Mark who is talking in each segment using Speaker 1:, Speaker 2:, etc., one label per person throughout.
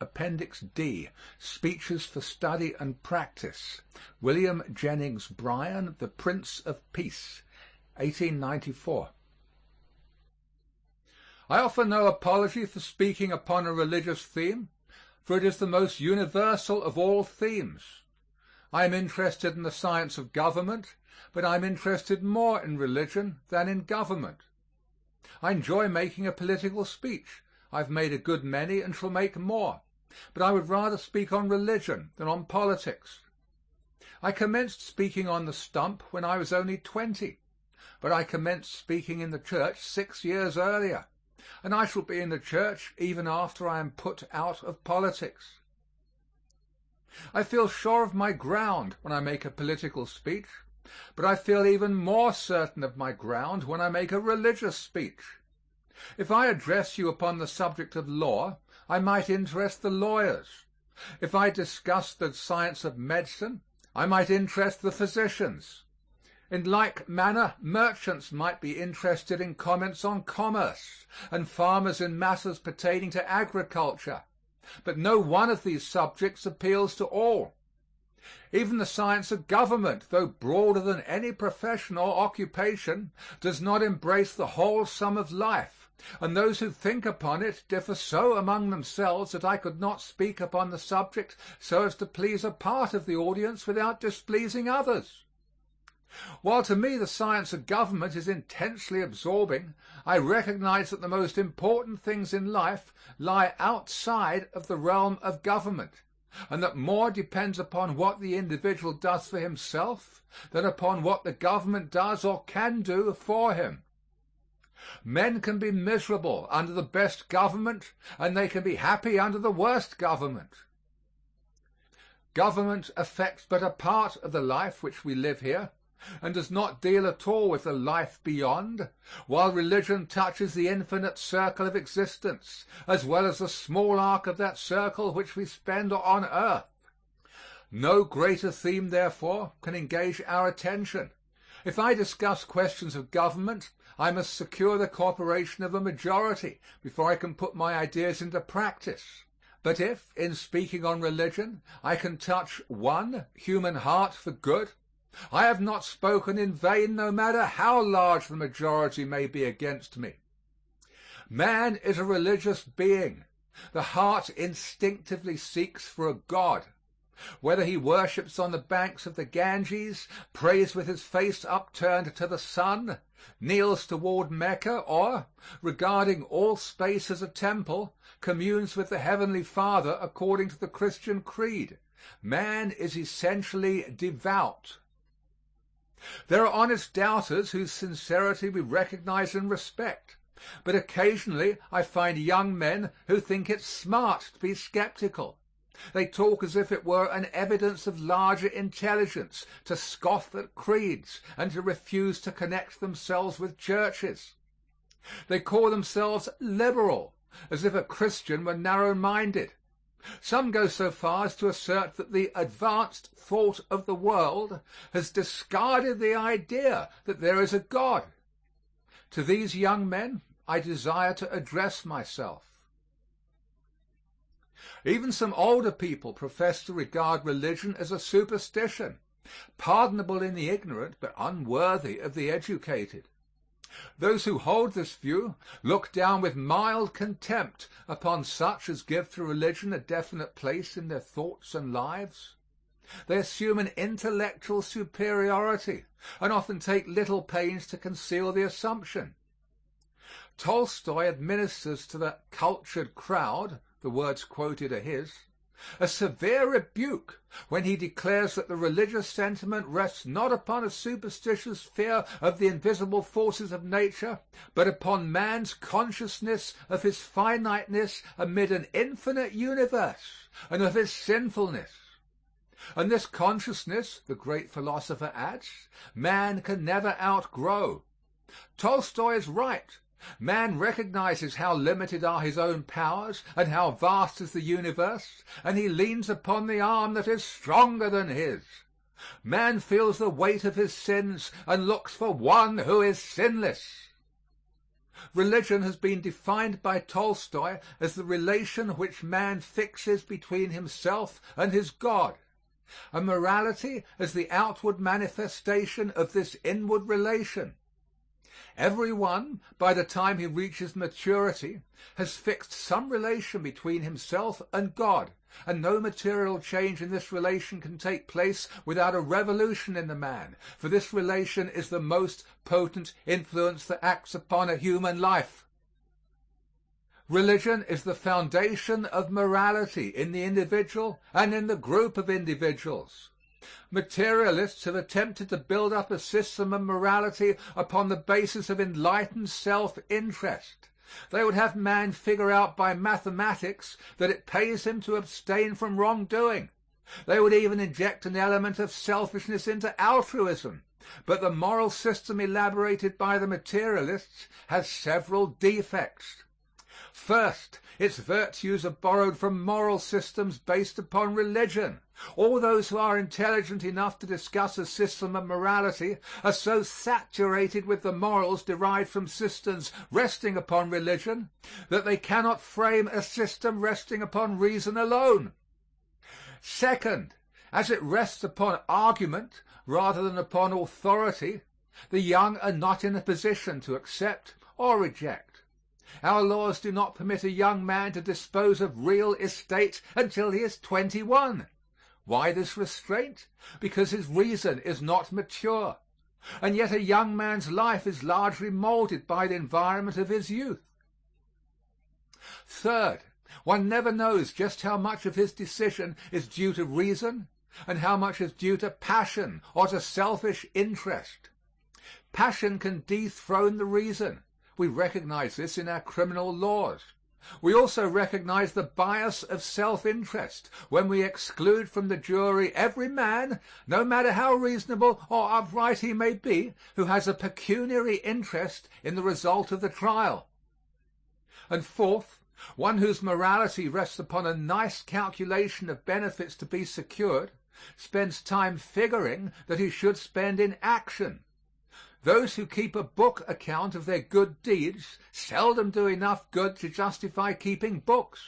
Speaker 1: Appendix D, Speeches for Study and Practice. William Jennings Bryan, The Prince of Peace, 1894. I offer no apology for speaking upon a religious theme, for it is the most universal of all themes. I am interested in the science of government, but I am interested more in religion than in government. I enjoy making a political speech. I've made a good many and shall make more, but I would rather speak on religion than on politics. I commenced speaking on the stump when I was only 20, but I commenced speaking in the church 6 years earlier, and I shall be in the church even after I am put out of politics. I feel sure of my ground when I make a political speech, but I feel even more certain of my ground when I make a religious speech. If I address you upon the subject of law, I might interest the lawyers. If I discuss the science of medicine, I might interest the physicians. In like manner, merchants might be interested in comments on commerce, and farmers in matters pertaining to agriculture. But no one of these subjects appeals to all. Even the science of government, though broader than any profession or occupation, does not embrace the whole sum of life, and those who think upon it differ so among themselves that I could not speak upon the subject so as to please a part of the audience without displeasing others. While to me the science of government is intensely absorbing, I recognize that the most important things in life lie outside of the realm of government, and that more depends upon what the individual does for himself than upon what the government does or can do for him. Men can be miserable under the best government, and they can be happy under the worst government. Government affects but a part of the life which we live here, and does not deal at all with the life beyond, while religion touches the infinite circle of existence, as well as the small arc of that circle which we spend on earth. No greater theme, therefore, can engage our attention. If I discuss questions of government, I must secure the cooperation of a majority before I can put my ideas into practice. But if, in speaking on religion, I can touch one human heart for good, I have not spoken in vain, no matter how large the majority may be against me. Man is a religious being. The heart instinctively seeks for a God. Whether he worships on the banks of the Ganges, prays with his face upturned to the sun, kneels toward Mecca, or, regarding all space as a temple, communes with the Heavenly Father according to the Christian creed, man is essentially devout. There are honest doubters whose sincerity we recognize and respect, but occasionally I find young men who think it smart to be skeptical. They talk as if it were an evidence of larger intelligence to scoff at creeds and to refuse to connect themselves with churches. They call themselves liberal, as if a Christian were narrow-minded. Some go so far as to assert that the advanced thought of the world has discarded the idea that there is a God. To these young men I desire to address myself. Even some older people profess to regard religion as a superstition, pardonable in the ignorant but unworthy of the educated. Those who hold this view look down with mild contempt upon such as give to religion a definite place in their thoughts and lives. They assume an intellectual superiority and often take little pains to conceal the assumption. Tolstoy administers to the cultured crowd, the words quoted are his, a severe rebuke when he declares that the religious sentiment rests not upon a superstitious fear of the invisible forces of nature, but upon man's consciousness of his finiteness amid an infinite universe, and of his sinfulness. And this consciousness, the great philosopher adds, man can never outgrow. Tolstoy is right. Man recognizes how limited are his own powers and how vast is the universe, and he leans upon the arm that is stronger than his. Man feels the weight of his sins and looks for one who is sinless. Religion has been defined by Tolstoy as the relation which man fixes between himself and his God, and morality as the outward manifestation of this inward relation. Everyone, by the time he reaches maturity, has fixed some relation between himself and God, and no material change in this relation can take place without a revolution in the man, for this relation is the most potent influence that acts upon a human life. Religion is the foundation of morality in the individual and in the group of individuals. Materialists have attempted to build up a system of morality upon the basis of enlightened self-interest. They would have man figure out by mathematics that it pays him to abstain from wrongdoing. They would even inject an element of selfishness into altruism. But the moral system elaborated by the materialists has several defects. First, its virtues are borrowed from moral systems based upon religion. All those who are intelligent enough to discuss a system of morality are so saturated with the morals derived from systems resting upon religion that they cannot frame a system resting upon reason alone. Second, as it rests upon argument rather than upon authority, the young are not in a position to accept or reject. Our laws do not permit a young man to dispose of real estate until he is 21. Why this restraint? Because his reason is not mature. And yet a young man's life is largely molded by the environment of his youth. Third, one never knows just how much of his decision is due to reason and how much is due to passion or to selfish interest. Passion can dethrone the reason. We recognize this in our criminal laws. We also recognize the bias of self-interest when we exclude from the jury every man, no matter how reasonable or upright he may be, who has a pecuniary interest in the result of the trial. And fourth, one whose morality rests upon a nice calculation of benefits to be secured spends time figuring that he should spend in action. Those who keep a book account of their good deeds seldom do enough good to justify keeping books.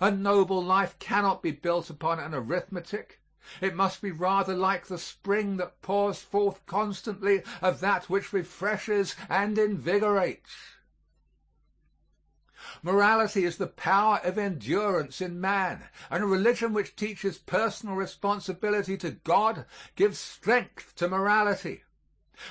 Speaker 1: A noble life cannot be built upon an arithmetic. It must be rather like the spring that pours forth constantly of that which refreshes and invigorates. Morality is the power of endurance in man, and a religion which teaches personal responsibility to God gives strength to morality.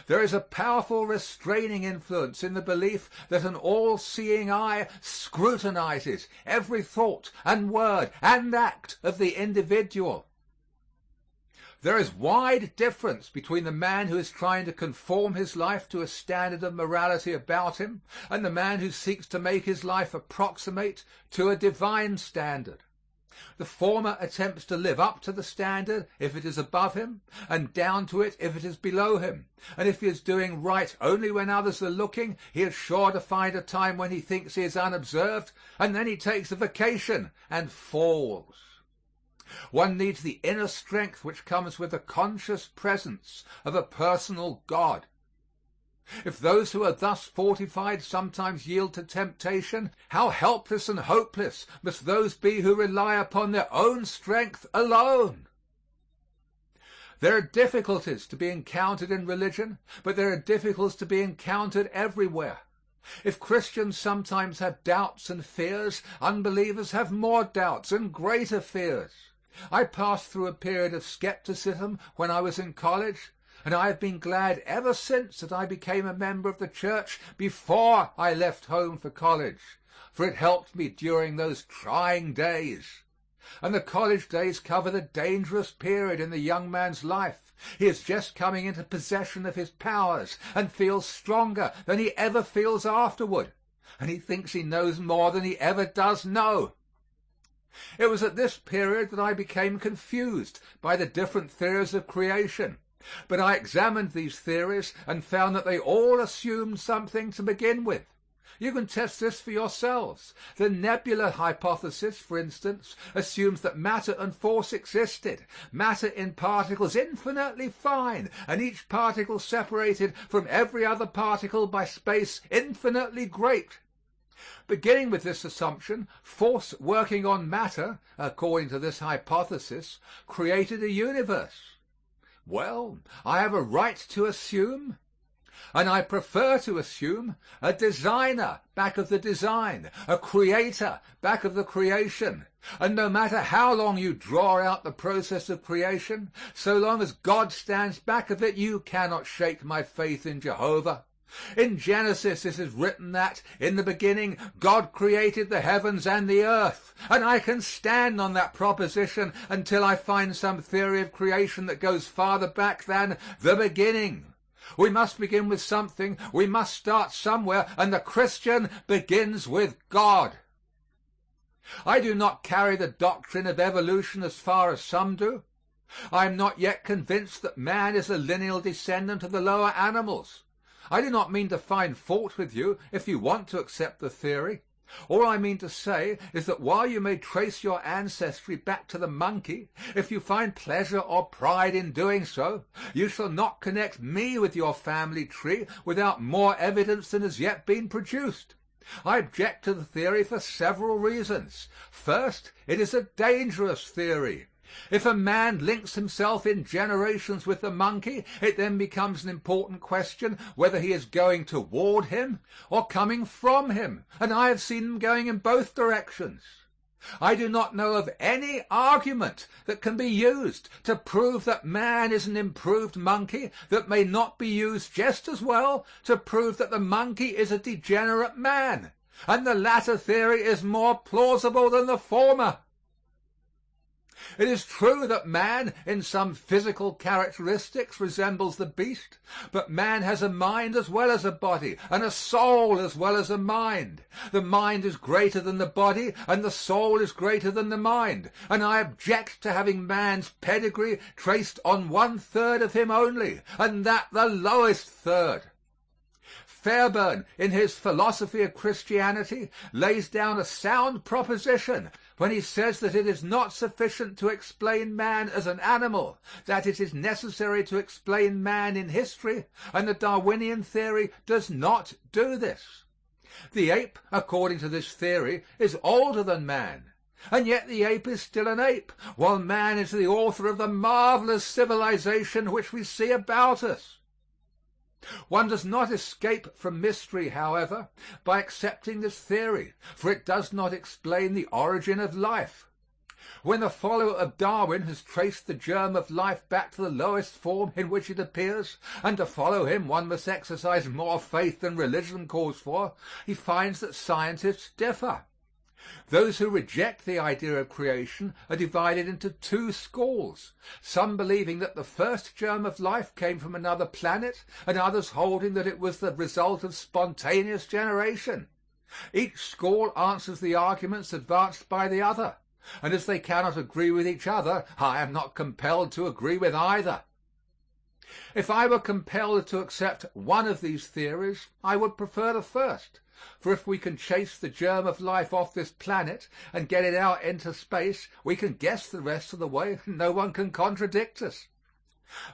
Speaker 1: There is a powerful restraining influence in the belief that an all-seeing eye scrutinizes every thought and word and act of the individual. There is wide difference between the man who is trying to conform his life to a standard of morality about him and the man who seeks to make his life approximate to a divine standard. The former attempts to live up to the standard if it is above him, and down to it if it is below him. And if he is doing right only when others are looking, he is sure to find a time when he thinks he is unobserved, and then he takes a vacation and falls. One needs the inner strength which comes with the conscious presence of a personal God. If those who are thus fortified sometimes yield to temptation, how helpless and hopeless must those be who rely upon their own strength alone. There are difficulties to be encountered in religion, but there are difficulties to be encountered everywhere. If Christians sometimes have doubts and fears, unbelievers have more doubts and greater fears. I passed through a period of skepticism when I was in college, and I have been glad ever since that I became a member of the church before I left home for college, for it helped me during those trying days. And the college days cover the dangerous period in the young man's life. He is just coming into possession of his powers and feels stronger than he ever feels afterward, and he thinks he knows more than he ever does know. It was at this period that I became confused by the different theories of creation. But I examined these theories and found that they all assumed something to begin with. You can test this for yourselves. The nebula hypothesis, for instance, assumes that matter and force existed, matter in particles infinitely fine, and each particle separated from every other particle by space infinitely great. Beginning with this assumption, force working on matter, according to this hypothesis, created a universe. Well, I have a right to assume, and I prefer to assume, a designer back of the design, a creator back of the creation. And no matter how long you draw out the process of creation, so long as God stands back of it, you cannot shake my faith in Jehovah. In Genesis it is written that, in the beginning, God created the heavens and the earth. And I can stand on that proposition until I find some theory of creation that goes farther back than the beginning. We must begin with something. We must start somewhere, and the Christian begins with God. I do not carry the doctrine of evolution as far as some do. I am not yet convinced that man is a lineal descendant of the lower animals. I do not mean to find fault with you if you want to accept the theory. All I mean to say is that while you may trace your ancestry back to the monkey, if you find pleasure or pride in doing so, you shall not connect me with your family tree without more evidence than has yet been produced. I object to the theory for several reasons. First, it is a dangerous theory. If a man links himself in generations with the monkey, it then becomes an important question whether he is going toward him or coming from him, and I have seen them going in both directions. I do not know of any argument that can be used to prove that man is an improved monkey that may not be used just as well to prove that the monkey is a degenerate man, and the latter theory is more plausible than the former. It is true that man in some physical characteristics resembles the beast, but man has a mind as well as a body, and a soul as well as a mind. The mind is greater than the body, and the soul is greater than the mind, and I object to having man's pedigree traced on 1/3 of him only, and that the lowest third. Fairbairn, in his Philosophy of Christianity, lays down a sound proposition when he says that it is not sufficient to explain man as an animal, that it is necessary to explain man in history, and the Darwinian theory does not do this. The ape, according to this theory, is older than man, and yet the ape is still an ape, while man is the author of the marvelous civilization which we see about us. One does not escape from mystery, however, by accepting this theory, for it does not explain the origin of life. When the follower of Darwin has traced the germ of life back to the lowest form in which it appears, and to follow him one must exercise more faith than religion calls for, he finds that scientists differ. Those who reject the idea of creation are divided into two schools, some believing that the first germ of life came from another planet, and others holding that it was the result of spontaneous generation. Each school answers the arguments advanced by the other, and as they cannot agree with each other, I am not compelled to agree with either. If I were compelled to accept one of these theories, I would prefer the first. For if we can chase the germ of life off this planet and get it out into space, we can guess the rest of the way, and no one can contradict us.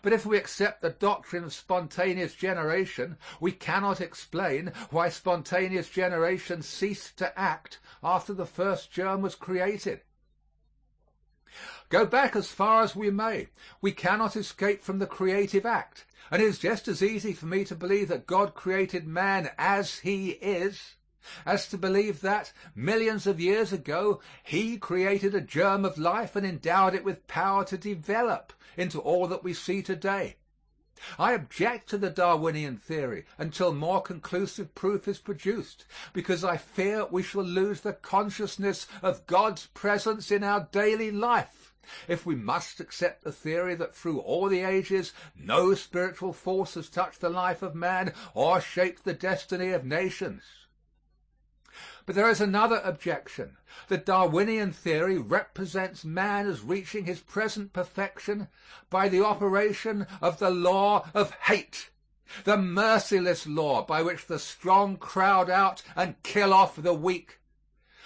Speaker 1: But if we accept the doctrine of spontaneous generation, we cannot explain why spontaneous generation ceased to act after the first germ was created. Go back as far as we may, we cannot escape from the creative act. And it is just as easy for me to believe that God created man as he is, as to believe that, millions of years ago, he created a germ of life and endowed it with power to develop into all that we see today. I object to the Darwinian theory until more conclusive proof is produced, because I fear we shall lose the consciousness of God's presence in our daily life if we must accept the theory that through all the ages no spiritual force has touched the life of man or shaped the destiny of nations. But there is another objection. The Darwinian theory represents man as reaching his present perfection by the operation of the law of hate. the merciless law by which the strong crowd out and kill off the weak.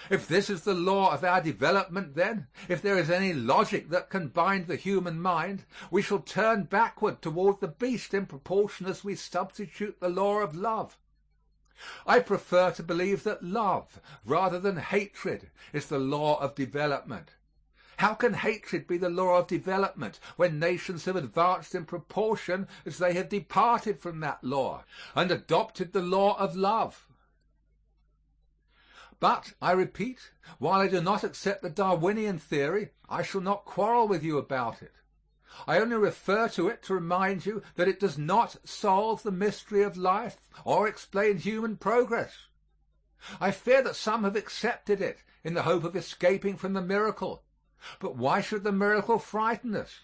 Speaker 1: If this is the law of our development, then, if there is any logic that can bind the human mind, we shall turn backward toward the beast in proportion as we substitute the law of love. I prefer to believe that love, rather than hatred, is the law of development. How can hatred be the law of development when nations have advanced in proportion as they have departed from that law and adopted the law of love? But, I repeat, while I do not accept the Darwinian theory, I shall not quarrel with you about it. I only refer to it to remind you that it does not solve the mystery of life or explain human progress. I fear that some have accepted it in the hope of escaping from the miracle. But why should the miracle frighten us?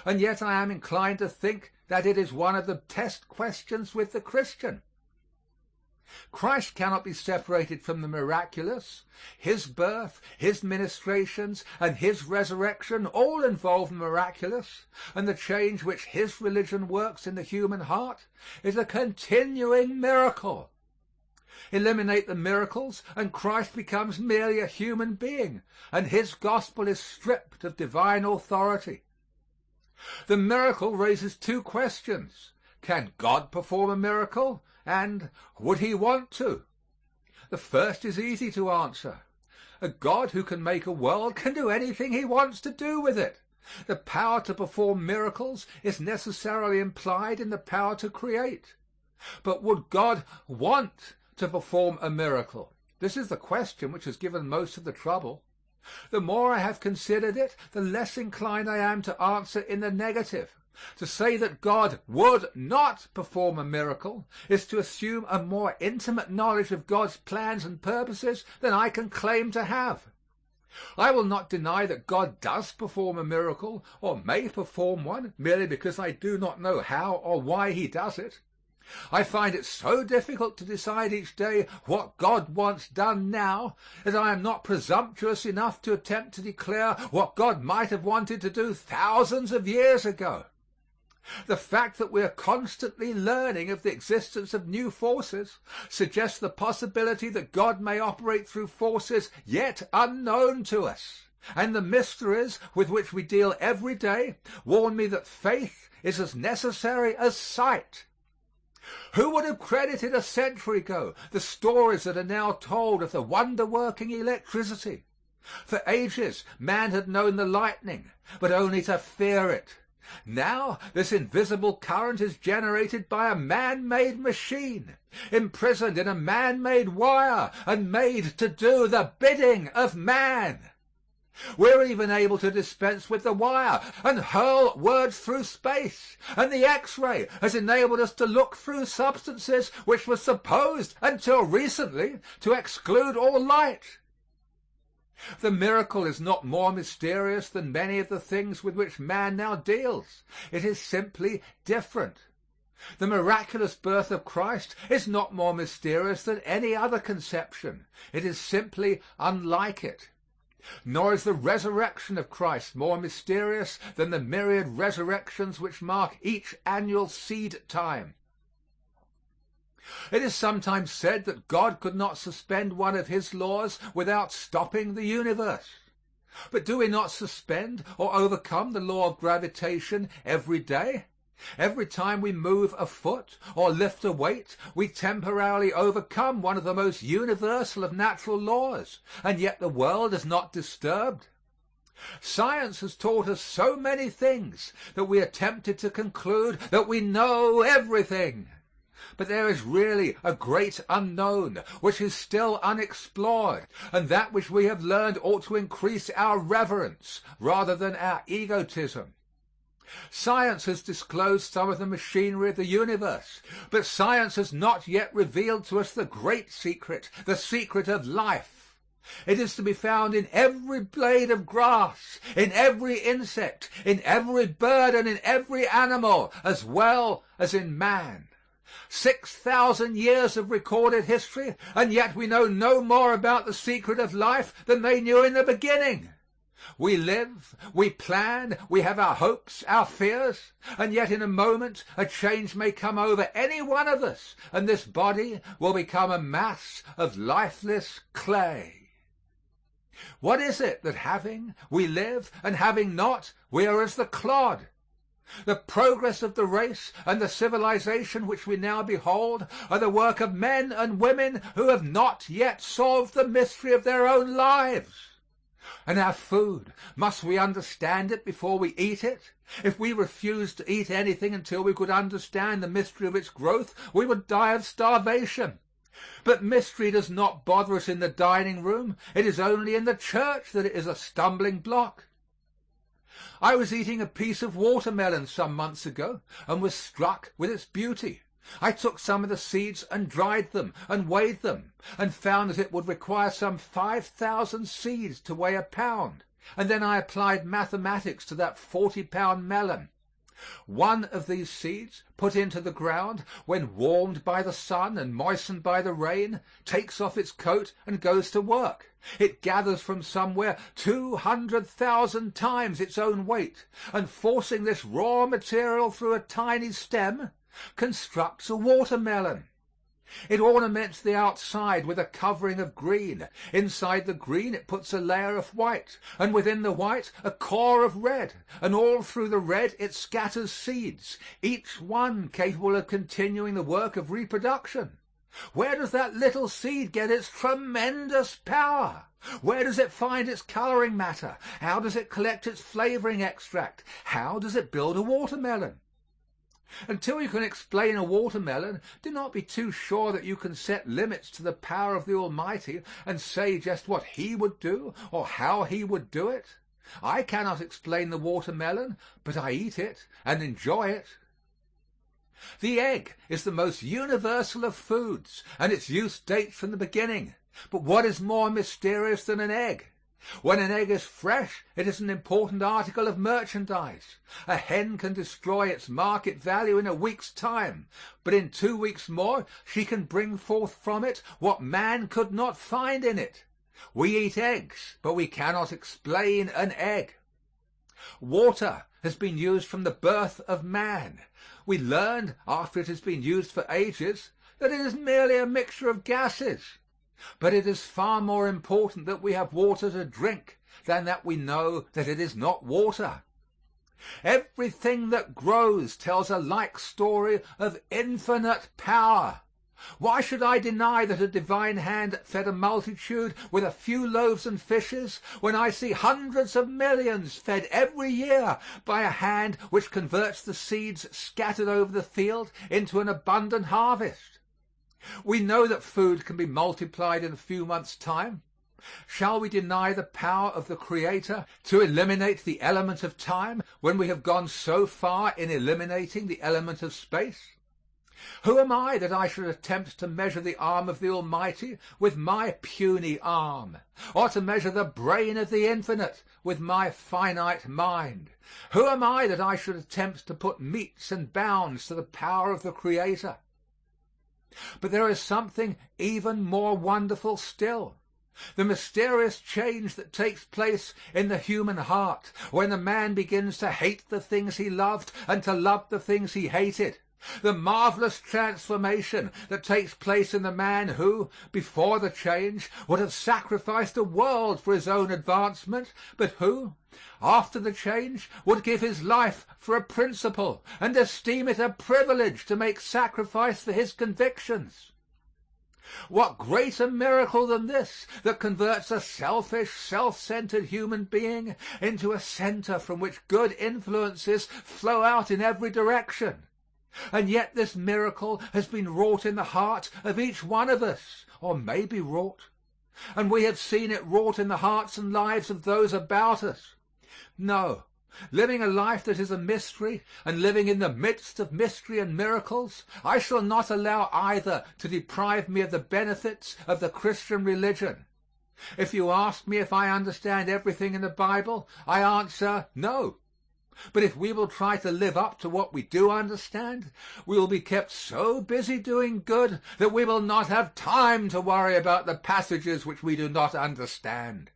Speaker 1: And yet I am inclined to think that it is one of the test questions with the Christian. Christ cannot be separated from the miraculous. His birth, his ministrations, and his resurrection all involve the miraculous, and the change which his religion works in the human heart is a continuing miracle. Eliminate the miracles, and Christ becomes merely a human being, and his gospel is stripped of divine authority. The miracle raises two questions. Can God perform a miracle? And would he want to? The first is easy to answer. A God who can make a world can do anything he wants to do with it. The power to perform miracles is necessarily implied in the power to create. But would God want to perform a miracle? This is the question which has given most of the trouble. The more I have considered it, the less inclined I am to answer in the negative. To say that God would not perform a miracle is to assume a more intimate knowledge of God's plans and purposes than I can claim to have. I will not deny that God does perform a miracle or may perform one merely because I do not know how or why he does it. I find it so difficult to decide each day what God wants done now that I am not presumptuous enough to attempt to declare what God might have wanted to do thousands of years ago. The fact that we are constantly learning of the existence of new forces suggests the possibility that God may operate through forces yet unknown to us. And the mysteries with which we deal every day warn me that faith is as necessary as sight. Who would have credited a century ago the stories that are now told of the wonder-working electricity? For ages, man had known the lightning, but only to fear it. Now this invisible current is generated by a man-made machine, imprisoned in a man-made wire and made to do the bidding of man. We're even able to dispense with the wire and hurl words through space, and the X-ray has enabled us to look through substances which were supposed until recently to exclude all light. The miracle is not more mysterious than many of the things with which man now deals. It is simply different. The miraculous birth of Christ is not more mysterious than any other conception. It is simply unlike it. Nor is the resurrection of Christ more mysterious than the myriad resurrections which mark each annual seed time. It is sometimes said that God could not suspend one of his laws without stopping the universe. But do we not suspend or overcome the law of gravitation every day? Every time we move a foot or lift a weight, we temporarily overcome one of the most universal of natural laws, and yet the world is not disturbed. Science has taught us so many things that we are tempted to conclude that we know everything. But there is really a great unknown which is still unexplored, and that which we have learned ought to increase our reverence rather than our egotism. Science has disclosed some of the machinery of the universe, but science has not yet revealed to us the great secret, the secret of life. It is to be found in every blade of grass, in every insect, in every bird, and in every animal, as well as in man. 6,000 years of recorded history, and yet we know no more about the secret of life than they knew in the beginning. We live, we plan, we have our hopes, our fears, and yet in a moment a change may come over any one of us, and this body will become a mass of lifeless clay. What is it that having, we live, and having not, we are as the clod? The progress of the race and the civilization which we now behold are the work of men and women who have not yet solved the mystery of their own lives. And our food, must we understand it before we eat it? If we refused to eat anything until we could understand the mystery of its growth, we would die of starvation. But mystery does not bother us in the dining room. It is only in the church that it is a stumbling block. I was eating a piece of watermelon some months ago and was struck with its beauty. I took some of the seeds and dried them and weighed them and found that it would require some 5,000 seeds to weigh a pound, and then I applied mathematics to that 40-pound melon. One of these seeds put into the ground, when warmed by the sun and moistened by the rain, takes off its coat and goes to work. It gathers from somewhere 200,000 times its own weight, and forcing this raw material through a tiny stem, constructs a watermelon. It ornaments the outside with a covering of green. Inside the green it puts a layer of white, and within the white a core of red, and all through the red it scatters seeds, each one capable of continuing the work of reproduction. Where does that little seed get its tremendous power? Where does it find its coloring matter? How does it collect its flavoring extract? How does it build a watermelon? Until you can explain a watermelon, do not be too sure that you can set limits to the power of the Almighty and say just what He would do or how He would do it. I cannot explain the watermelon, but I eat it and enjoy it. The egg is the most universal of foods, and its use dates from the beginning. But what is more mysterious than an egg? When an egg is fresh, it is an important article of merchandise. A hen can destroy its market value in a week's time, but in 2 weeks more she can bring forth from it what man could not find in it. We eat eggs, but we cannot explain an egg. Water has been used from the birth of man. We learned, after it has been used for ages, that it is merely a mixture of gases. But it is far more important that we have water to drink than that we know that it is not water. Everything that grows tells a like story of infinite power. Why should I deny that a divine hand fed a multitude with a few loaves and fishes when I see hundreds of millions fed every year by a hand which converts the seeds scattered over the field into an abundant harvest? We know that food can be multiplied in a few months' time. Shall we deny the power of the Creator to eliminate the element of time when we have gone so far in eliminating the element of space? Who am I that I should attempt to measure the arm of the Almighty with my puny arm, or to measure the brain of the infinite with my finite mind? Who am I that I should attempt to put metes and bounds to the power of the Creator? But there is something even more wonderful still. The mysterious change that takes place in the human heart when a man begins to hate the things he loved and to love the things he hated. The marvelous transformation that takes place in the man who, before the change, would have sacrificed a world for his own advancement, but who, after the change, would give his life for a principle and esteem it a privilege to make sacrifice for his convictions. What greater miracle than this, that converts a selfish, self-centered human being into a center from which good influences flow out in every direction? And yet this miracle has been wrought in the heart of each one of us, or may be wrought, and we have seen it wrought in the hearts and lives of those about us. No, living a life that is a mystery and living in the midst of mystery and miracles, I shall not allow either to deprive me of the benefits of the Christian religion. If you ask me if I understand everything in the Bible, I answer no. But if we will try to live up to what we do understand, we will be kept so busy doing good that we will not have time to worry about the passages which we do not understand.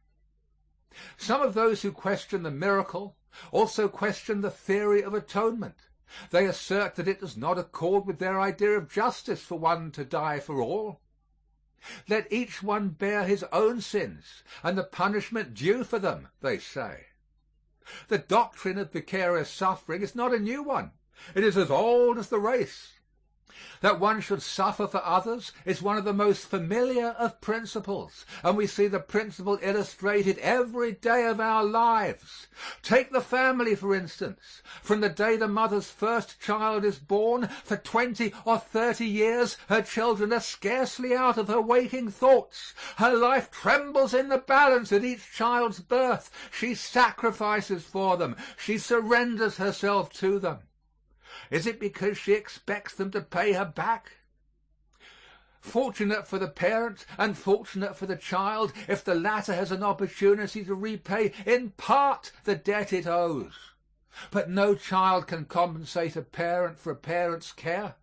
Speaker 1: Some of those who question the miracle also question the theory of atonement. They assert that it does not accord with their idea of justice for one to die for all. Let each one bear his own sins and the punishment due for them, they say. The doctrine of vicarious suffering is not a new one. It is as old as the race. That one should suffer for others is one of the most familiar of principles, and we see the principle illustrated every day of our lives. Take the family, for instance. From the day the mother's first child is born, for 20 or 30 years, her children are scarcely out of her waking thoughts. Her life trembles in the balance at each child's birth. She sacrifices for them. She surrenders herself to them. Is it because she expects them to pay her back? Fortunate for the parent and fortunate for the child if the latter has an opportunity to repay in part the debt it owes. But no child can compensate a parent for a parent's care.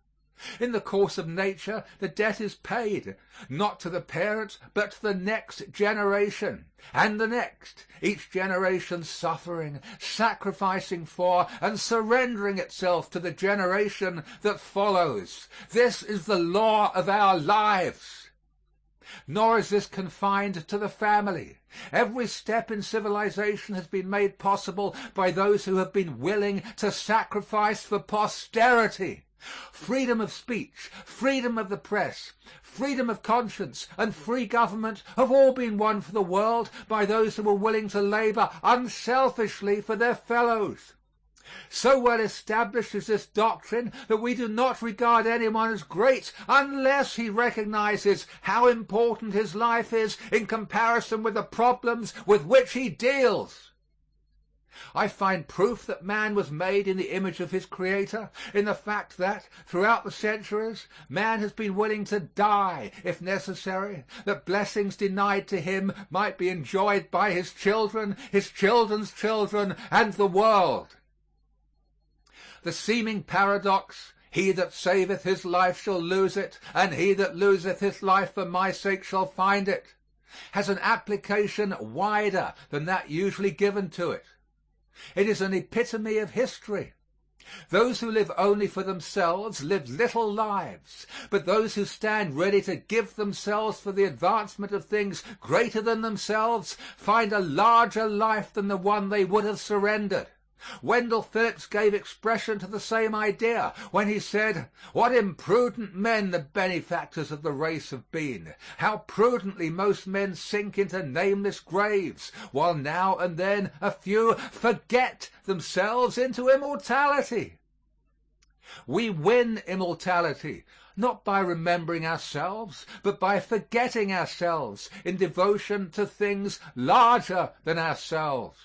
Speaker 1: In the course of nature, the debt is paid, not to the parent, but to the next generation, and the next, each generation suffering, sacrificing for, and surrendering itself to the generation that follows. This is the law of our lives. Nor is this confined to the family. Every step in civilization has been made possible by those who have been willing to sacrifice for posterity. Freedom of speech, freedom of the press, freedom of conscience, and free government have all been won for the world by those who were willing to labor unselfishly for their fellows. So well established is this doctrine that we do not regard anyone as great unless he recognizes how important his life is in comparison with the problems with which he deals. I find proof that man was made in the image of his Creator in the fact that, throughout the centuries, man has been willing to die, if necessary, that blessings denied to him might be enjoyed by his children, his children's children, and the world. The seeming paradox, he that saveth his life shall lose it, and he that loseth his life for my sake shall find it, has an application wider than that usually given to it. It is an epitome of history. Those who live only for themselves live little lives, but those who stand ready to give themselves for the advancement of things greater than themselves find a larger life than the one they would have surrendered. Wendell Phillips gave expression to the same idea when he said, "What imprudent men the benefactors of the race have been! How prudently most men sink into nameless graves, while now and then a few forget themselves into immortality." We win immortality, not by remembering ourselves, but by forgetting ourselves in devotion to things larger than ourselves.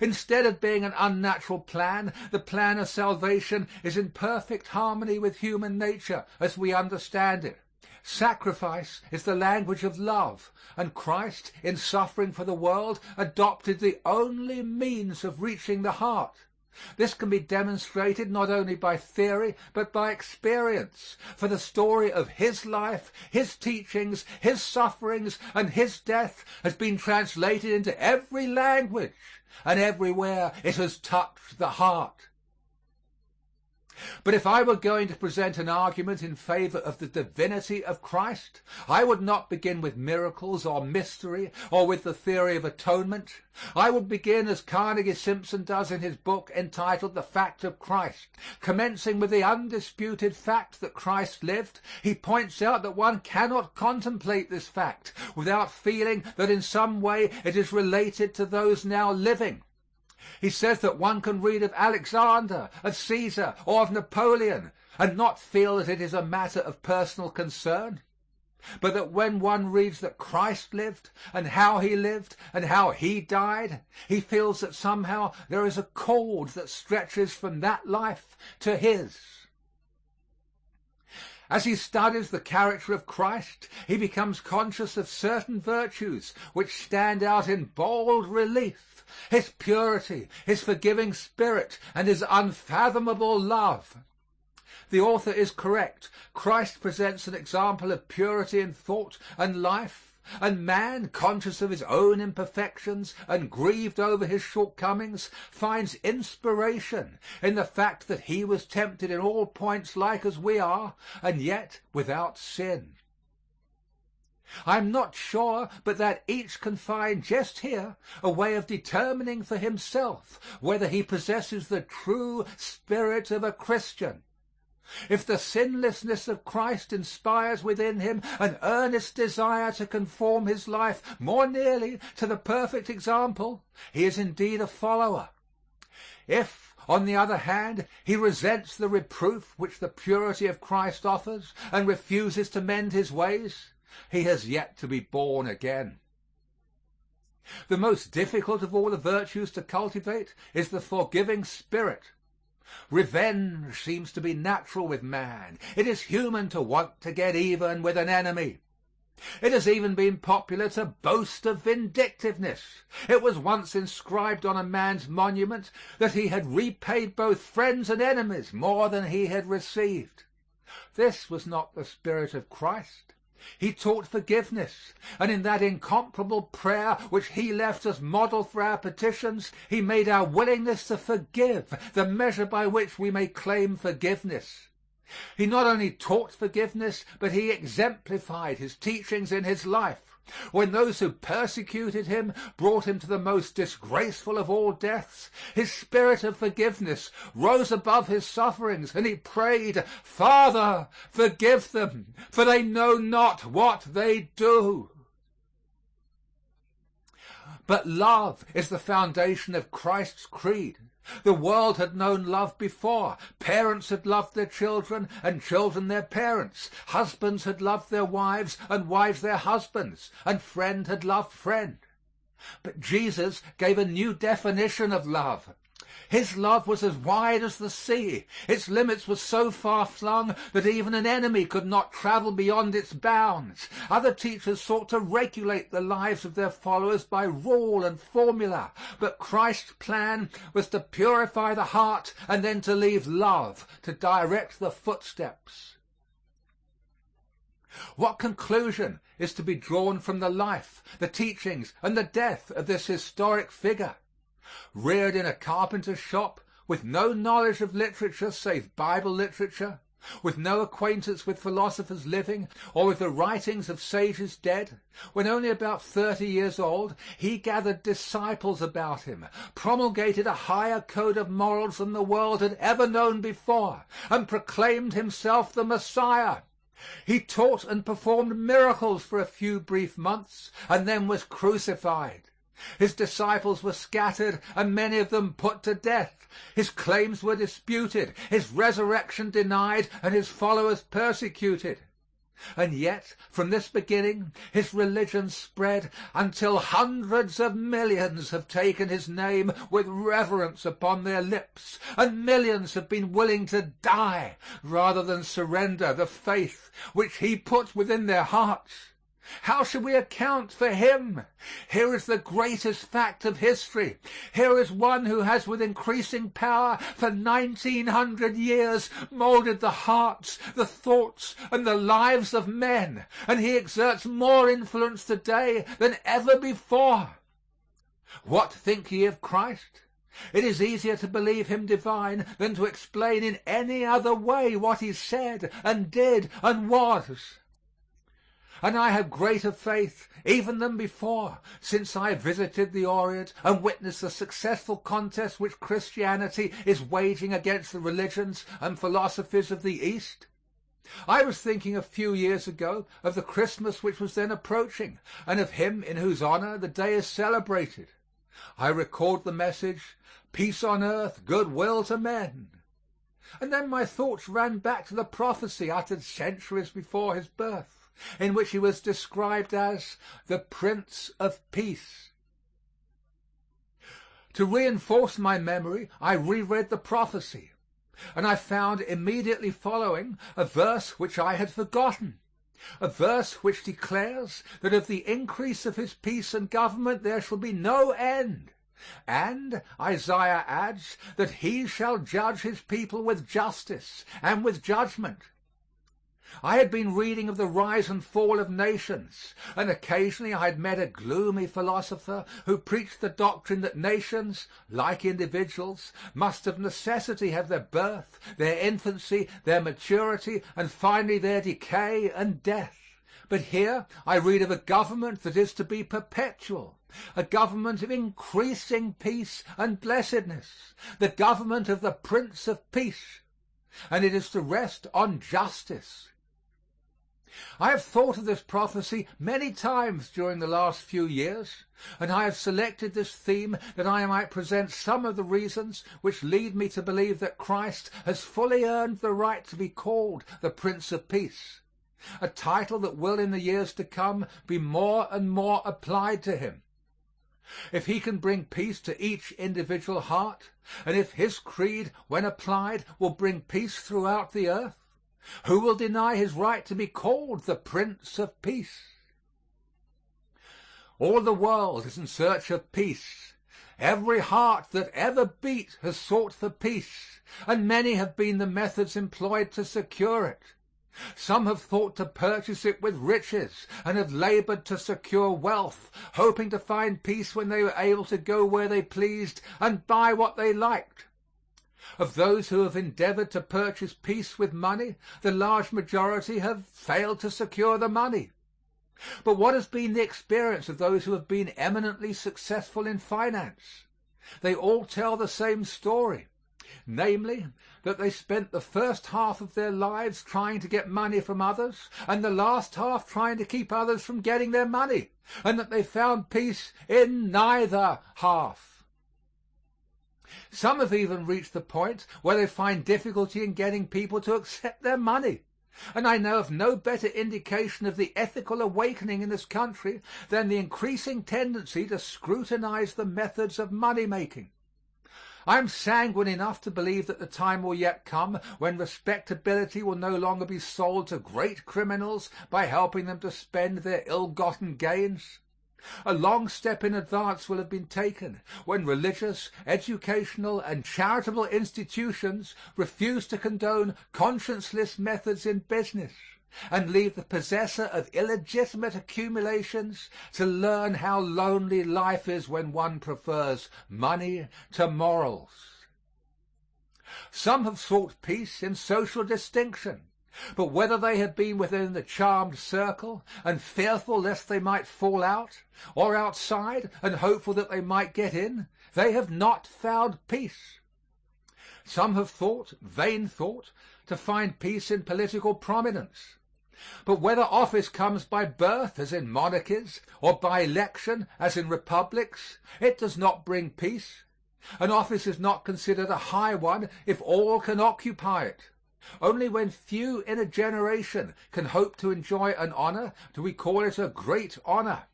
Speaker 1: Instead of being an unnatural plan, the plan of salvation is in perfect harmony with human nature as we understand it. Sacrifice is the language of love, and Christ, in suffering for the world, adopted the only means of reaching the heart. This can be demonstrated not only by theory but by experience, for the story of his life, his teachings, his sufferings, and his death has been translated into every language, and everywhere it has touched the heart. But if I were going to present an argument in favor of the divinity of Christ, I would not begin with miracles or mystery or with the theory of atonement. I would begin as Carnegie Simpson does in his book entitled The Fact of Christ. Commencing with the undisputed fact that Christ lived, he points out that one cannot contemplate this fact without feeling that in some way it is related to those now living. He says that one can read of Alexander, of Caesar, or of Napoleon and not feel that it is a matter of personal concern, but that when one reads that Christ lived and how he died, he feels that somehow there is a cord that stretches from that life to his. As he studies the character of Christ, he becomes conscious of certain virtues which stand out in bold relief. His purity, his forgiving spirit, and his unfathomable love. The author is correct. Christ presents an example of purity in thought and life, And man, conscious of his own imperfections and grieved over his shortcomings, finds inspiration in the fact that he was tempted in all points like as we are, and yet without sin. I am not sure but that each can find just here a way of determining for himself whether he possesses the true spirit of a Christian. If the sinlessness of Christ inspires within him an earnest desire to conform his life more nearly to the perfect example, he is indeed a follower. If, on the other hand, he resents the reproof which the purity of Christ offers and refuses to mend his ways, he has yet to be born again. The most difficult of all the virtues to cultivate is the forgiving spirit. Revenge seems to be natural with man. It is human to want to get even with an enemy. It has even been popular to boast of vindictiveness. It was once inscribed on a man's monument that he had repaid both friends and enemies more than he had received. This was not the spirit of Christ. He taught forgiveness, and in that incomparable prayer which he left as model for our petitions, he made our willingness to forgive the measure by which we may claim forgiveness. He not only taught forgiveness, but he exemplified his teachings in his life. When those who persecuted him brought him to the most disgraceful of all deaths, his spirit of forgiveness rose above his sufferings, and he prayed, "Father, forgive them, for they know not what they do." But love is the foundation of Christ's creed. The world had known love before. Parents had loved their children, and children their parents. Husbands had loved their wives, and wives their husbands, and friend had loved friend. But Jesus gave a new definition of love. His love was as wide as the sea. Its limits were so far flung that even an enemy could not travel beyond its bounds. Other teachers sought to regulate the lives of their followers by rule and formula, but Christ's plan was to purify the heart and then to leave love to direct the footsteps. What conclusion is to be drawn from the life, the teachings, and the death of this historic figure? Reared in a carpenter's shop, with no knowledge of literature save Bible literature, with no acquaintance with philosophers living or with the writings of sages dead, when only about 30 years old, he gathered disciples about him, promulgated a higher code of morals than the world had ever known before, and proclaimed himself the Messiah. He taught and performed miracles for a few brief months, and then was crucified. His disciples were scattered and many of them put to death. His claims were disputed, his resurrection denied, and his followers persecuted. And yet, from this beginning, his religion spread until hundreds of millions have taken his name with reverence upon their lips, and millions have been willing to die rather than surrender the faith which he put within their hearts. How shall we account for him? Here is the greatest fact of history. Here is one who has with increasing power for 1900 years molded the hearts, the thoughts, and the lives of men, and he exerts more influence today than ever before. What think ye of Christ? It is easier to believe him divine than to explain in any other way what he said and did and was. And I have greater faith even than before, since I visited the Orient and witnessed the successful contest which Christianity is waging against the religions and philosophies of the East. I was thinking a few years ago of the Christmas which was then approaching, and of him in whose honor the day is celebrated. I recalled the message, "Peace on earth, good will to men." And then my thoughts ran back to the prophecy uttered centuries before his birth, in which he was described as the Prince of Peace. To reinforce my memory, I reread the prophecy, and I found immediately following a verse which I had forgotten, a verse which declares that of the increase of his peace and government there shall be no end. And Isaiah adds that he shall judge his people with justice and with judgment. I had been reading of the rise and fall of nations, and occasionally I had met a gloomy philosopher who preached the doctrine that nations, like individuals, must of necessity have their birth, their infancy, their maturity, and finally their decay and death. But here I read of a government that is to be perpetual, a government of increasing peace and blessedness, the government of the Prince of Peace, and it is to rest on justice. I have thought of this prophecy many times during the last few years, and I have selected this theme that I might present some of the reasons which lead me to believe that Christ has fully earned the right to be called the Prince of Peace, a title that will in the years to come be more and more applied to him. If he can bring peace to each individual heart, and if his creed, when applied, will bring peace throughout the earth, who will deny his right to be called the Prince of Peace? All the world is in search of peace. Every heart that ever beat has sought for peace, and many have been the methods employed to secure it. Some have thought to purchase it with riches, and have labored to secure wealth, hoping to find peace when they were able to go where they pleased and buy what they liked. Of those who have endeavored to purchase peace with money, the large majority have failed to secure the money. But what has been the experience of those who have been eminently successful in finance? They all tell the same story, namely, that they spent the first half of their lives trying to get money from others, and the last half trying to keep others from getting their money, and that they found peace in neither half. Some have even reached the point where they find difficulty in getting people to accept their money. And I know of no better indication of the ethical awakening in this country than the increasing tendency to scrutinize the methods of money making. I am sanguine enough to believe that the time will yet come when respectability will no longer be sold to great criminals by helping them to spend their ill-gotten gains. A long step in advance will have been taken when religious, educational, and charitable institutions refuse to condone conscienceless methods in business and leave the possessor of illegitimate accumulations to learn how lonely life is when one prefers money to morals. Some have sought peace in social distinction. But whether they have been within the charmed circle and fearful lest they might fall out, or outside and hopeful that they might get in, they have not found peace. Some have thought, vain thought, to find peace in political prominence. But whether office comes by birth, as in monarchies, or by election, as in republics, it does not bring peace. An office is not considered a high one if all can occupy it. Only when few in a generation can hope to enjoy an honor do we call it a great honor.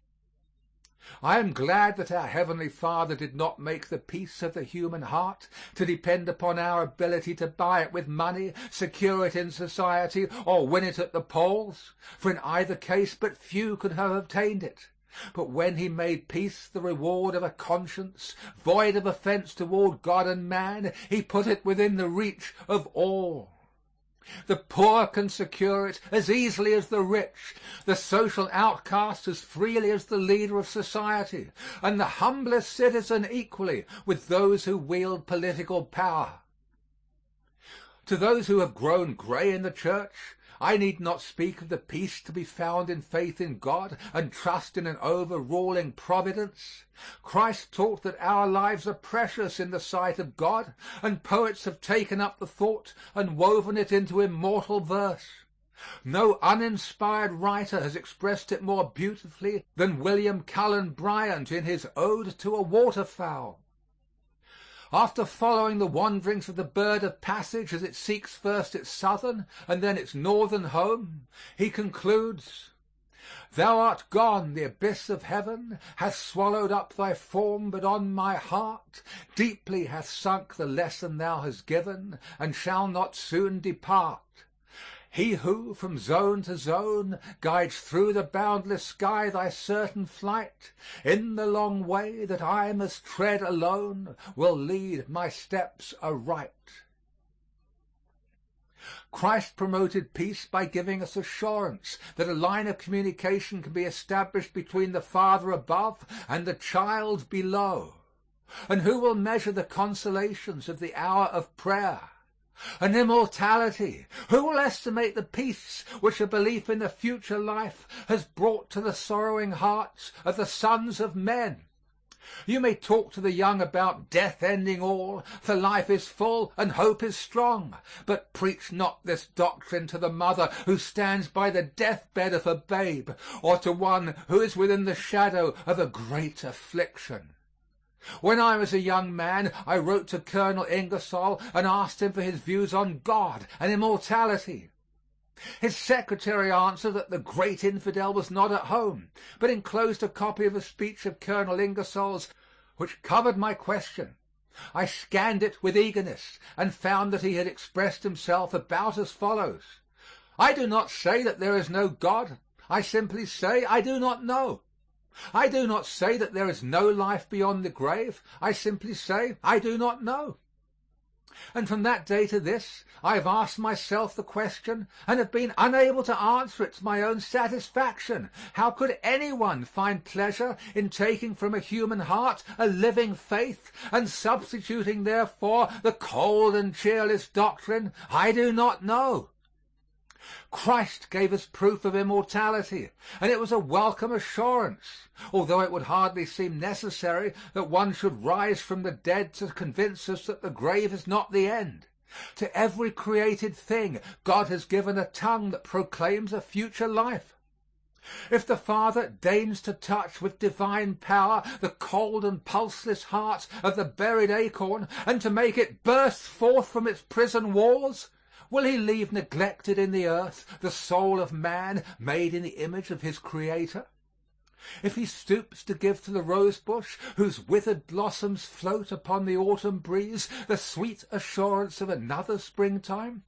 Speaker 1: I am glad that our Heavenly Father did not make the peace of the human heart to depend upon our ability to buy it with money, secure it in society, or win it at the polls, for in either case but few could have obtained it. But when he made peace the reward of a conscience, void of offense toward God and man, he put it within the reach of all. The poor can secure it as easily as the rich, the social outcast as freely as the leader of society, and the humblest citizen equally with those who wield political power. To those who have grown gray in the church, I need not speak of the peace to be found in faith in God and trust in an overruling providence. Christ taught that our lives are precious in the sight of God, and poets have taken up the thought and woven it into immortal verse. No uninspired writer has expressed it more beautifully than William Cullen Bryant in his Ode to a Waterfowl. After following the wanderings of the bird of passage as it seeks first its southern and then its northern home, he concludes, "Thou art gone, the abyss of heaven hath swallowed up thy form, but on my heart deeply hath sunk the lesson thou hast given, and shall not soon depart. He who, from zone to zone, guides through the boundless sky thy certain flight, in the long way that I must tread alone, will lead my steps aright." Christ promoted peace by giving us assurance that a line of communication can be established between the Father above and the child below. And who will measure the consolations of the hour of prayer? And immortality, who will estimate the peace which a belief in the future life has brought to the sorrowing hearts of the sons of men? You may talk to the young about death ending all, for life is full and hope is strong, but preach not this doctrine to the mother who stands by the deathbed of her babe, or to one who is within the shadow of a great affliction. When I was a young man, I wrote to Colonel Ingersoll and asked him for his views on God and immortality. His secretary answered that the great infidel was not at home, but enclosed a copy of a speech of Colonel Ingersoll's which covered my question. I scanned it with eagerness and found that he had expressed himself about as follows: I do not say that there is no God. I simply say I do not know. I do not say that there is no life beyond the grave. I simply say I do not know. And from that day to this, I have asked myself the question and have been unable to answer it to my own satisfaction. How could anyone find pleasure in taking from a human heart a living faith and substituting therefor the cold and cheerless doctrine, I do not know? Christ gave us proof of immortality, and it was a welcome assurance, although it would hardly seem necessary that one should rise from the dead to convince us that the grave is not the end. To every created thing God has given a tongue that proclaims a future life. If the Father deigns to touch with divine power the cold and pulseless heart of the buried acorn, and to make it burst forth from its prison walls, will he leave neglected in the earth the soul of man made in the image of his Creator? If he stoops to give to the rosebush, whose withered blossoms float upon the autumn breeze, the sweet assurance of another springtime,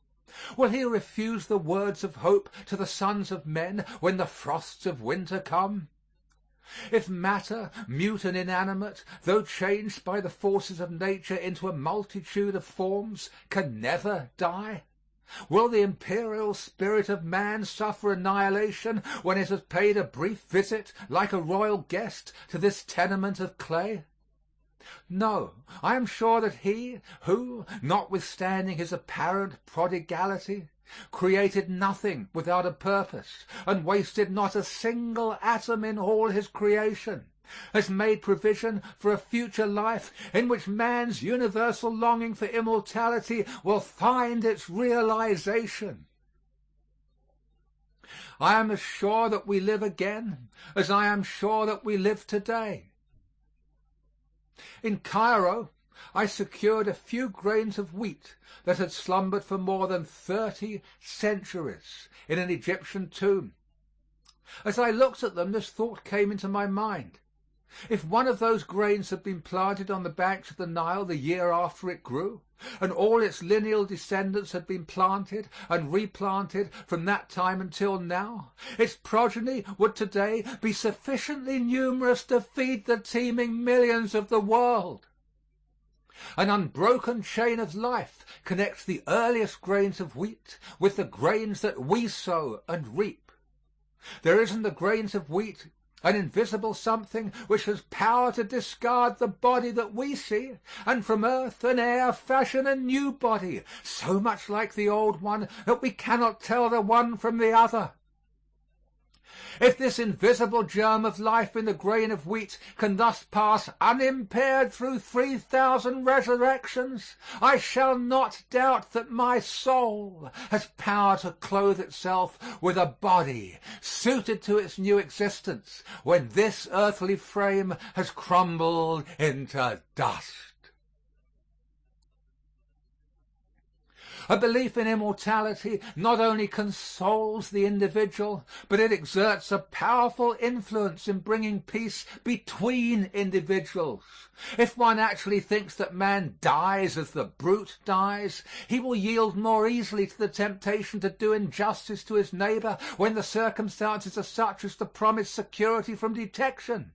Speaker 1: will he refuse the words of hope to the sons of men when the frosts of winter come? If matter, mute and inanimate, though changed by the forces of nature into a multitude of forms, can never die, will the imperial spirit of man suffer annihilation when it has paid a brief visit, like a royal guest, to this tenement of clay? No, I am sure that he who, notwithstanding his apparent prodigality, created nothing without a purpose, and wasted not a single atom in all his creation, has made provision for a future life in which man's universal longing for immortality will find its realization. I am as sure that we live again as I am sure that we live today. In Cairo, I secured a few grains of wheat that had slumbered for more than 30 centuries in an Egyptian tomb. As I looked at them, this thought came into my mind. If one of those grains had been planted on the banks of the Nile the year after it grew, and all its lineal descendants had been planted and replanted from that time until now, its progeny would today be sufficiently numerous to feed the teeming millions of the world. An unbroken chain of life connects the earliest grains of wheat with the grains that we sow and reap. There is in the grains of wheat an invisible something which has power to discard the body that we see, and from earth and air fashion a new body, so much like the old one that we cannot tell the one from the other. If this invisible germ of life in the grain of wheat can thus pass unimpaired through 3,000 resurrections, I shall not doubt that my soul has power to clothe itself with a body suited to its new existence when this earthly frame has crumbled into dust. A belief in immortality not only consoles the individual, but it exerts a powerful influence in bringing peace between individuals. If one actually thinks that man dies as the brute dies, he will yield more easily to the temptation to do injustice to his neighbor when the circumstances are such as to promise security from detection.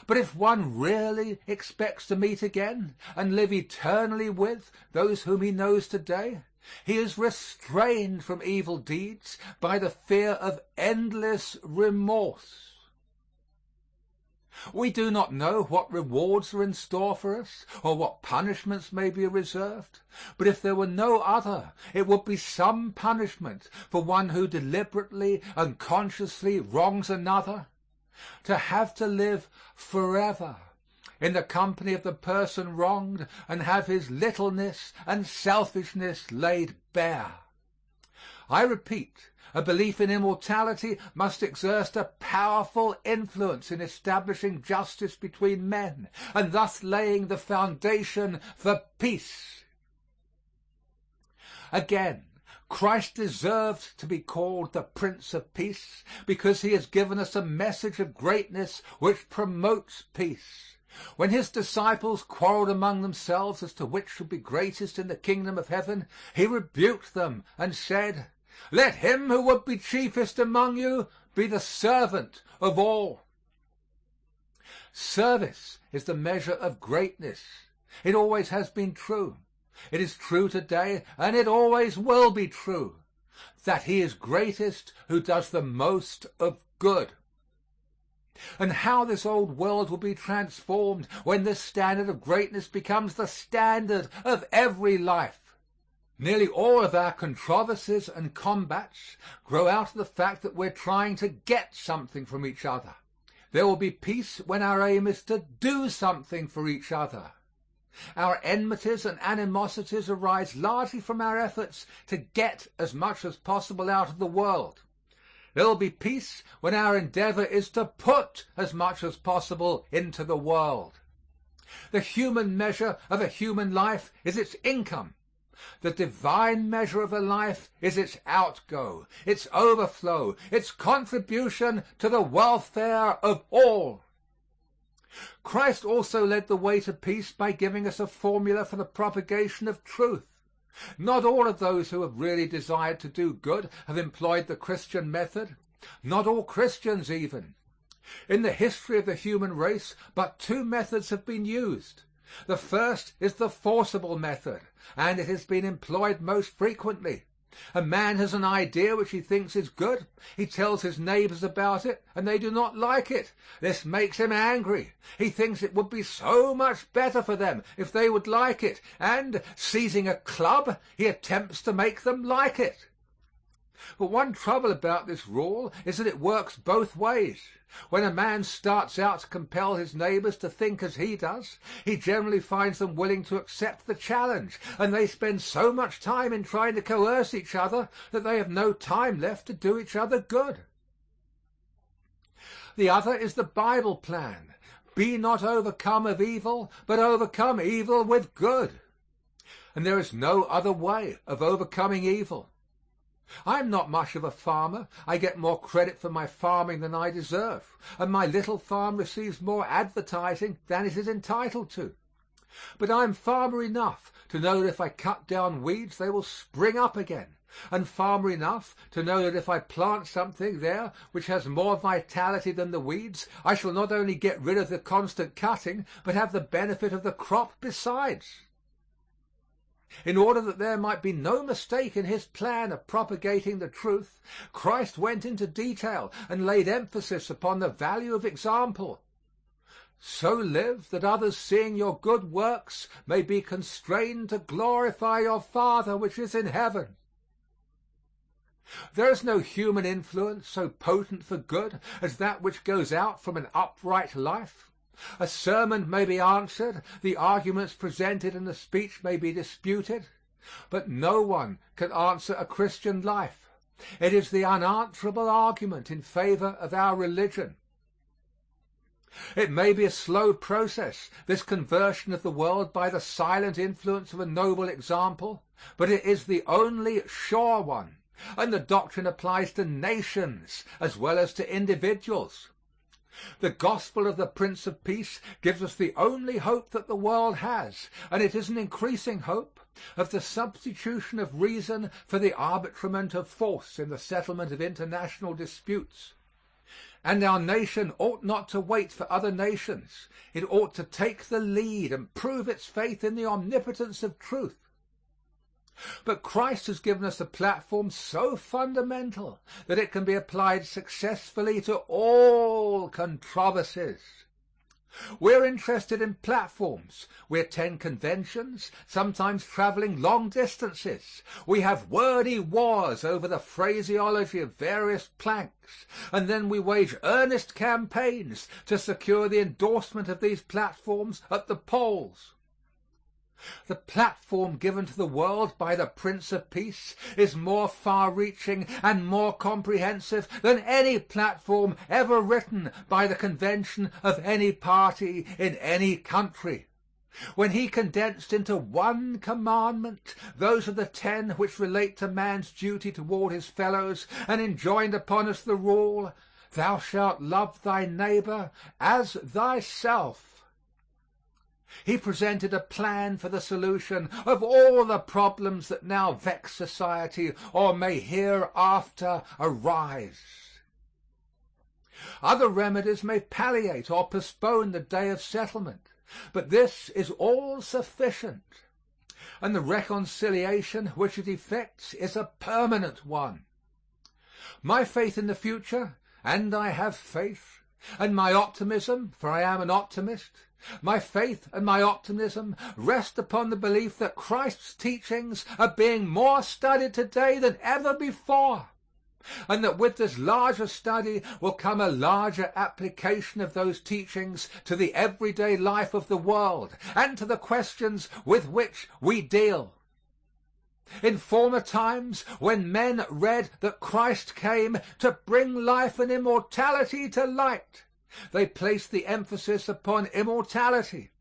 Speaker 1: But if one really expects to meet again and live eternally with those whom he knows today, He is restrained from evil deeds by the fear of endless remorse. We do not know what rewards are in store for us, or what punishments may be reserved, but if there were no other, it would be some punishment for one who deliberately and consciously wrongs another, to have to live forever in the company of the person wronged and have his littleness and selfishness laid bare. I repeat, a belief in immortality must exert a powerful influence in establishing justice between men and thus laying the foundation for peace. Again, Christ deserves to be called the Prince of Peace because he has given us a message of greatness which promotes peace. When his disciples quarreled among themselves as to which should be greatest in the kingdom of heaven, he rebuked them and said, "Let him who would be chiefest among you be the servant of all." Service is the measure of greatness. It always has been true. It is true today, and it always will be true, that he is greatest who does the most of good. And how this old world will be transformed when this standard of greatness becomes the standard of every life. Nearly all of our controversies and combats grow out of the fact that we're trying to get something from each other. There will be peace when our aim is to do something for each other. Our enmities and animosities arise largely from our efforts to get as much as possible out of the world. There will be peace when our endeavor is to put as much as possible into the world. The human measure of a human life is its income. The divine measure of a life is its outgo, its overflow, its contribution to the welfare of all. Christ also led the way to peace by giving us a formula for the propagation of truth. Not all of those who have really desired to do good have employed the Christian method, not all Christians even. In the history of the human race, but two methods have been used. The first is the forcible method, and it has been employed most frequently. A man has an idea which he thinks is good. He tells his neighbors about it, and they do not like it. This makes him angry. He thinks it would be so much better for them if they would like it, and, seizing a club, he attempts to make them like it. But one trouble about this rule is that it works both ways. When a man starts out to compel his neighbors to think as he does, he generally finds them willing to accept the challenge, and they spend so much time in trying to coerce each other that they have no time left to do each other good. The other is the Bible plan. Be not overcome of evil, but overcome evil with good. And there is no other way of overcoming evil. I am not much of a farmer. I get more credit for my farming than I deserve, and my little farm receives more advertising than it is entitled to. But I am farmer enough to know that if I cut down weeds, they will spring up again, and farmer enough to know that if I plant something there which has more vitality than the weeds, I shall not only get rid of the constant cutting, but have the benefit of the crop besides. In order that there might be no mistake in his plan of propagating the truth, Christ went into detail and laid emphasis upon the value of example. So live that others, seeing your good works, may be constrained to glorify your Father which is in heaven. There is no human influence so potent for good as that which goes out from an upright life. A sermon may be answered, the arguments presented and the speech may be disputed, but no one can answer a Christian life. It is the unanswerable argument in favor of our religion. It may be a slow process, this conversion of the world by the silent influence of a noble example, but it is the only sure one, and the doctrine applies to nations as well as to individuals. The gospel of the Prince of Peace gives us the only hope that the world has, and it is an increasing hope, of the substitution of reason for the arbitrament of force in the settlement of international disputes. And our nation ought not to wait for other nations. It ought to take the lead and prove its faith in the omnipotence of truth. But Christ has given us a platform so fundamental that it can be applied successfully to all controversies. We're interested in platforms. We attend conventions, sometimes traveling long distances. We have wordy wars over the phraseology of various planks, and then we wage earnest campaigns to secure the endorsement of these platforms at the polls. The platform given to the world by the Prince of Peace is more far-reaching and more comprehensive than any platform ever written by the convention of any party in any country. When he condensed into one commandment those of the 10 which relate to man's duty toward his fellows, and enjoined upon us the rule, "Thou shalt love thy neighbor as thyself," he presented a plan for the solution of all the problems that now vex society or may hereafter arise. Other remedies may palliate or postpone the day of settlement, but this is all sufficient, and the reconciliation which it effects is a permanent one. My faith in the future, and I have faith, and my optimism, for I am an optimist, my faith and my optimism rest upon the belief that Christ's teachings are being more studied today than ever before, and that with this larger study will come a larger application of those teachings to the everyday life of the world and to the questions with which we deal. In former times, when men read that Christ came to bring life and immortality to light, they placed the emphasis upon immortality.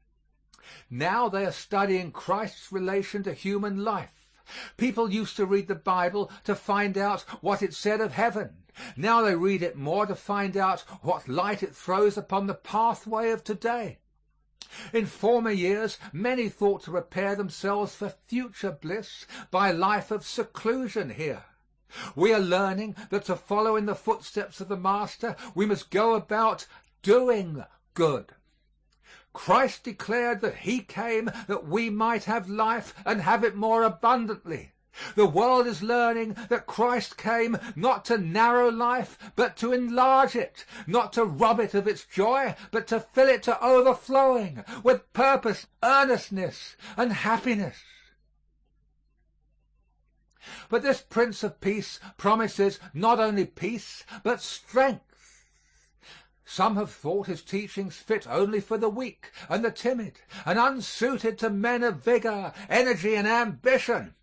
Speaker 1: Now they are studying Christ's relation to human life. People used to read the Bible to find out what it said of heaven. Now they read it more to find out what light it throws upon the pathway of today. In former years, many thought to prepare themselves for future bliss by a life of seclusion here. We are learning that to follow in the footsteps of the Master, we must go about doing good. Christ declared that he came that we might have life and have it more abundantly. The world is learning that Christ came not to narrow life, but to enlarge it, not to rob it of its joy, but to fill it to overflowing with purpose, earnestness, and happiness. But this Prince of Peace promises not only peace, but strength. Some have thought his teachings fit only for the weak and the timid, and unsuited to men of vigor, energy, and ambition.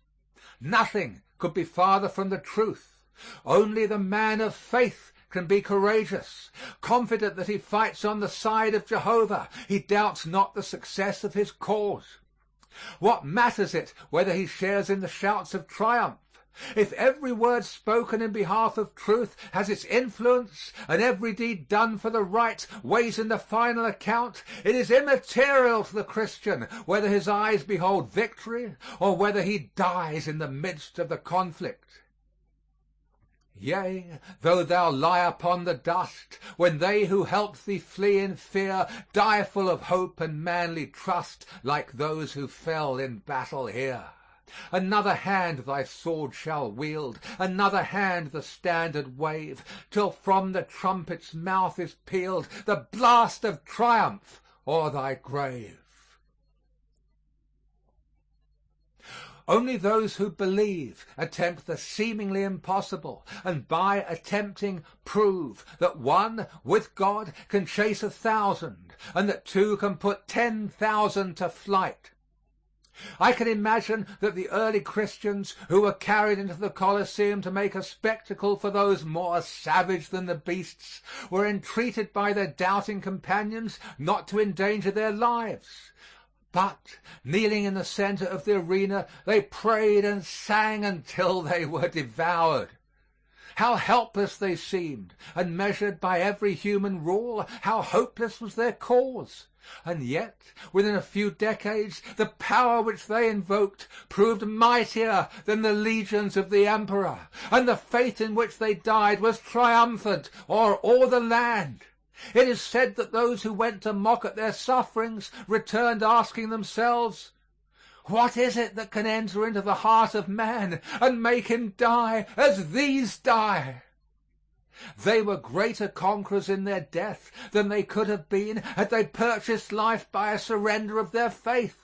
Speaker 1: Nothing could be farther from the truth. Only the man of faith can be courageous. Confident that he fights on the side of Jehovah, he doubts not the success of his cause. What matters it whether he shares in the shouts of triumph? If every word spoken in behalf of truth has its influence, and every deed done for the right weighs in the final account, it is immaterial to the Christian whether his eyes behold victory or whether he dies in the midst of the conflict. Yea, though thou lie upon the dust, when they who helped thee flee in fear, die full of hope and manly trust, like those who fell in battle here. Another hand thy sword shall wield, another hand the standard wave, till from the trumpet's mouth is pealed the blast of triumph o'er thy grave. Only those who believe attempt the seemingly impossible, and by attempting prove that one with God can chase 1,000, and that two can put 10,000 to flight. I can imagine that the early Christians who were carried into the Colosseum to make a spectacle for those more savage than the beasts were entreated by their doubting companions not to endanger their lives. But, kneeling in the center of the arena, they prayed and sang until they were devoured. How helpless they seemed, and measured by every human rule, how hopeless was their cause. And yet, within a few decades, the power which they invoked proved mightier than the legions of the emperor, and the faith in which they died was triumphant o'er all the land. It is said that those who went to mock at their sufferings returned asking themselves, What is it that can enter into the heart of man and make him die as these die? They were greater conquerors in their death than they could have been had they purchased life by a surrender of their faith.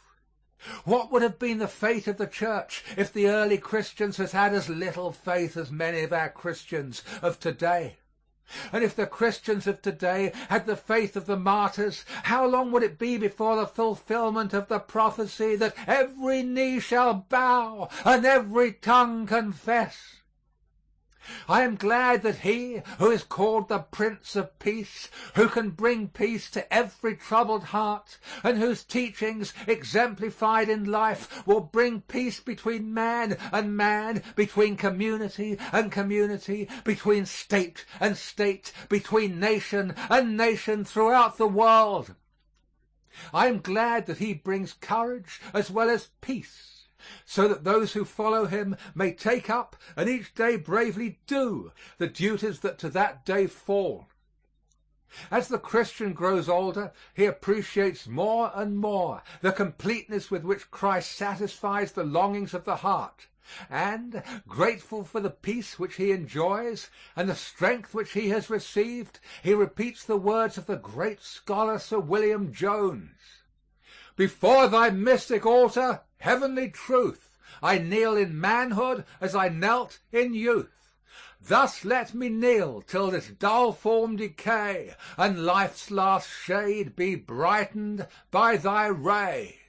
Speaker 1: What would have been the fate of the church if the early Christians had had as little faith as many of our Christians of today? And if the Christians of today had the faith of the martyrs, how long would it be before the fulfillment of the prophecy that every knee shall bow and every tongue confess? I am glad that he who is called the Prince of Peace, who can bring peace to every troubled heart, and whose teachings, exemplified in life, will bring peace between man and man, between community and community, between state and state, between nation and nation throughout the world. I am glad that he brings courage as well as peace, so that those who follow him may take up and each day bravely do the duties that to that day fall. As the Christian grows older, he appreciates more and more the completeness with which Christ satisfies the longings of the heart, and, grateful for the peace which he enjoys and the strength which he has received, he repeats the words of the great scholar Sir William Jones: "Before thy mystic altar, heavenly truth, I kneel in manhood as I knelt in youth. Thus let me kneel till this dull form decay, and life's last shade be brightened by thy ray."